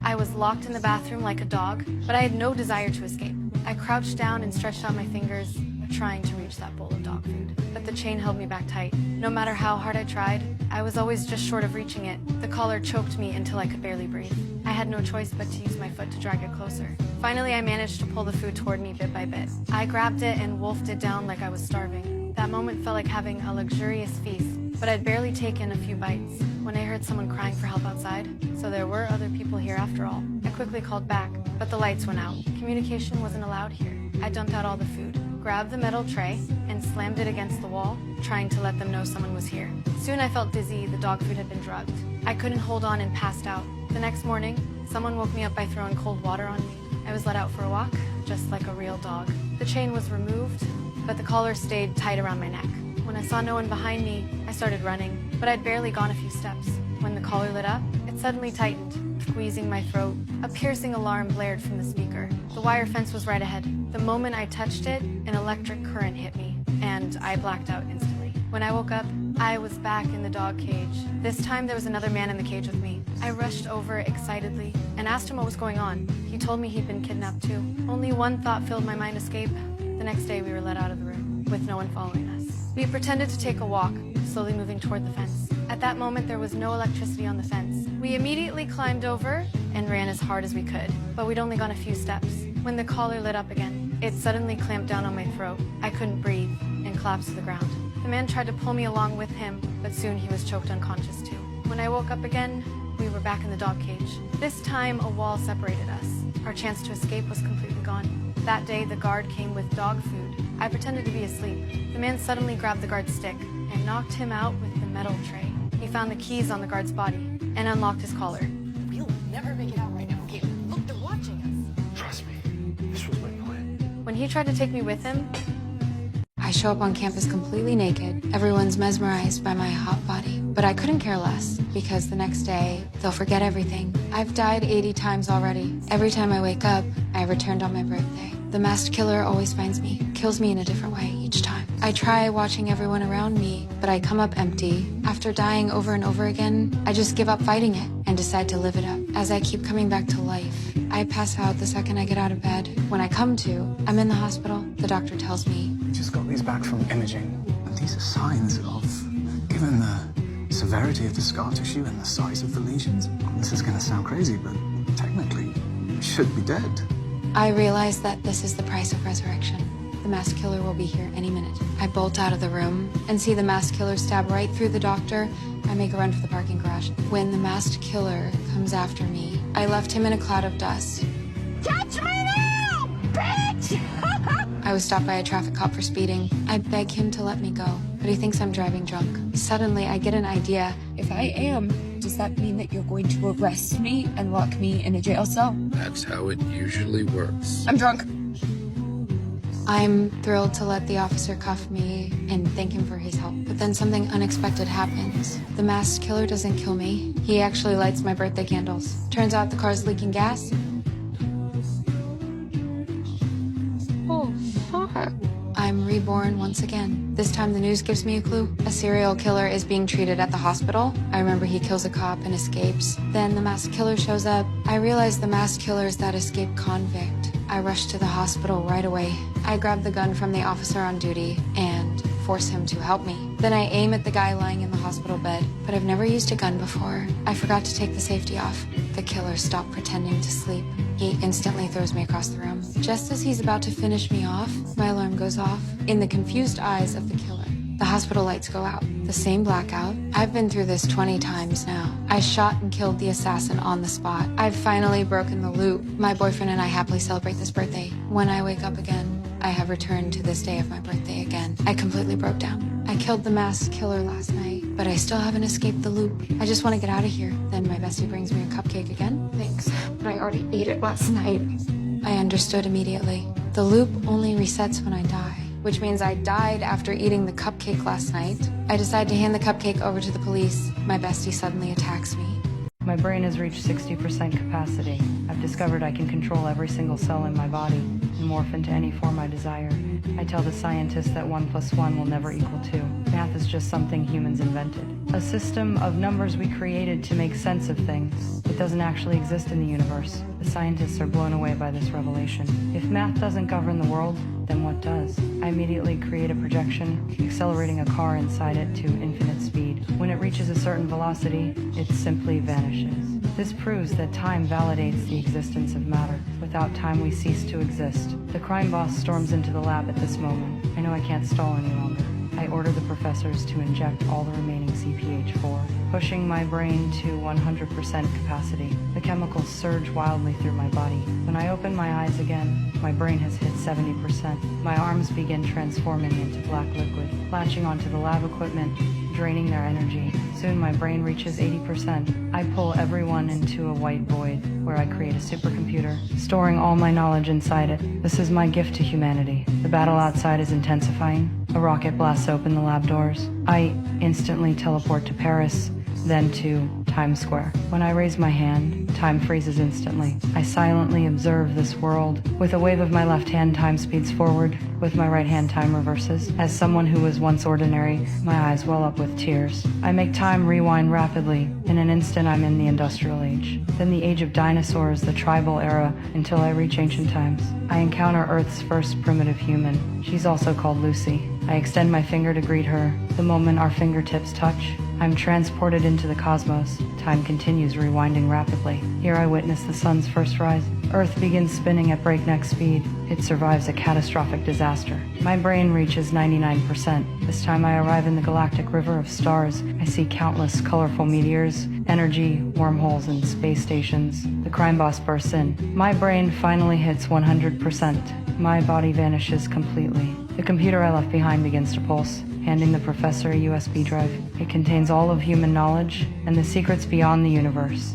I was locked in the bathroom like a dog, but I had no desire to escape. I crouched down and stretched out my fingers, trying to reach that bowl of dog food. But the chain held me back tight. No matter how hard I tried, I was always just short of reaching it. The collar choked me until I could barely breathe. I had no choice but to use my foot to drag it closer. Finally, I managed to pull the food toward me bit by bit. I grabbed it and wolfed it down like I was starving. That moment felt like having a luxurious feast, but I'd barely taken a few bites when I heard someone crying for help outside. So there were other people here after all. I quickly called back, but the lights went out. Communication wasn't allowed here. I dumped out all the food, grabbed the metal tray, and slammed it against the wall, trying to let them know someone was here. Soon I felt dizzy. The dog food had been drugged. I couldn't hold on and passed out. The next morning, someone woke me up by throwing cold water on me. I was let out for a walk, just like a real dog. The chain was removed, but the collar stayed tight around my neck. When I saw no one behind me, I started running, but I'd barely gone a few steps. When the collar lit up, it suddenly tightened, squeezing my throat. A piercing alarm blared from the speaker. The wire fence was right ahead. The moment I touched it, an electric current hit me, and I blacked out instantly. When I woke up, I was back in the dog cage. This time there was another man in the cage with me. I rushed over excitedly and asked him what was going on. He told me he'd been kidnapped too. Only one thought filled my mind: escape. The next day we were let out of the room, with no one following us. We pretended to take a walk, slowly moving toward the fence. At that moment, there was no electricity on the fence. We immediately climbed over and ran as hard as we could, but we'd only gone a few steps. When the collar lit up again, it suddenly clamped down on my throat. I couldn't breathe and collapsed to the ground. The man tried to pull me along with him, but soon he was choked unconscious too. When I woke up again, we were back in the dog cage. This time, a wall separated us. Our chance to escape was completely gone. That day, the guard came with dog food. I pretended to be asleep. The man suddenly grabbed the guard's stick and knocked him out with the metal tray. He found the keys on the guard's body and unlocked his collar. We'll never make it out right now, okay? Look, they're watching us. Trust me, this was my plan. When he tried to take me with him, I show up on campus completely naked. Everyone's mesmerized by my hot body. But I couldn't care less, because the next day, they'll forget everything. I've died 80 times already. Every time I wake up, I returned on my birthday. The masked killer always finds me, kills me in a different way each time. I try watching everyone around me, but I come up empty. After dying over and over again, I just give up fighting it and decide to live it up. As I keep coming back to life, I pass out the second I get out of bed. When I come to, I'm in the hospital. The doctor tells me, We just got these back from imaging, and these are signs of, given the severity of the scar tissue and the size of the lesions, this is going to sound crazy, but technically, you should be dead. I realize that this is the price of resurrection. The masked killer will be here any minute. I bolt out of the room and see the masked killer stab right through the doctor. I make a run for the parking garage. When the masked killer comes after me, I left him in a cloud of dust. Catch me now, bitch! I was stopped by a traffic cop for speeding. I beg him to let me go, but he thinks I'm driving drunk. Suddenly, I get an idea. If I am, does that mean that you're going to arrest me and lock me in a jail cell? That's how it usually works. I'm drunk. I'm thrilled to let the officer cuff me and thank him for his help. But then something unexpected happens. The masked killer doesn't kill me. He actually lights my birthday candles. Turns out the car's leaking gas. Oh, fuck. I'm reborn once again. This time the news gives me a clue. A serial killer is being treated at the hospital. I remember he kills a cop and escapes. Then the masked killer shows up. I realize the masked killer is that escaped convict. I rush to the hospital right away. I grab the gun from the officer on duty and force him to help me. Then I aim at the guy lying in the hospital bed, but I've never used a gun before. I forgot to take the safety off. The killer stopped pretending to sleep. He instantly throws me across the room. Just as he's about to finish me off, my alarm goes off. In the confused eyes of the killer, the hospital lights go out. The same blackout. I've been through this 20 times now. I shot and killed the assassin on the spot. I've finally broken the loop. My boyfriend and I happily celebrate this birthday. When I wake up again, I have returned to this day of my birthday again. I completely broke down. I killed the masked killer last night, but I still haven't escaped the loop. I just want to get out of here. Then my bestie brings me a cupcake again. Thanks, but I already ate it last night. I understood immediately. The loop only resets when I die, which means I died after eating the cupcake last night. I decide to hand the cupcake over to the police. My bestie suddenly attacks me. My brain has reached 60% capacity. I've discovered I can control every single cell in my body and morph into any form I desire. I tell the scientists that 1 + 1 will never equal 2. Math is just something humans invented. a system of numbers we created to make sense of things. It doesn't actually exist in the universe. The scientists are blown away by this revelation. If math doesn't govern the world, then what does? I immediately create a projection, accelerating a car inside it to infinite speed. When it reaches a certain velocity, it simply vanishes. This proves that time validates the existence of matter. Without time, we cease to exist. The crime boss storms into the lab at this moment. I know I can't stall any longer. I order the professors to inject all the remaining CPH4, pushing my brain to 100% capacity. The chemicals surge wildly through my body. When I open my eyes again, my brain has hit 70%. My arms begin transforming into black liquid, latching onto the lab equipment, draining their energy. Soon my brain reaches 80%. I pull everyone into a white void, where I create a supercomputer, storing all my knowledge inside it. This is my gift to humanity. The battle outside is intensifying. A rocket blasts open the lab doors. I instantly teleport to Paris, then to Times Square. When I raise my hand, time freezes instantly. I silently observe this world. With a wave of my left hand, time speeds forward. With my right hand, time reverses. As someone who was once ordinary, my eyes well up with tears. I make time rewind rapidly. In an instant, I'm in the industrial age. Then the age of dinosaurs, the tribal era, until I reach ancient times. I encounter Earth's first primitive human. She's also called Lucy. I extend my finger to greet her. The moment our fingertips touch, I'm transported into the cosmos. Time continues rewinding rapidly. Here I witness the sun's first rise. Earth begins spinning at breakneck speed. It survives a catastrophic disaster. My brain reaches 99%. This time I arrive in the galactic river of stars. I see countless colorful meteors, energy, wormholes, and space stations. The crime boss bursts in. My brain finally hits 100%. My body vanishes completely. The computer I left behind begins to pulse, handing the professor a USB drive. It contains all of human knowledge and the secrets beyond the universe.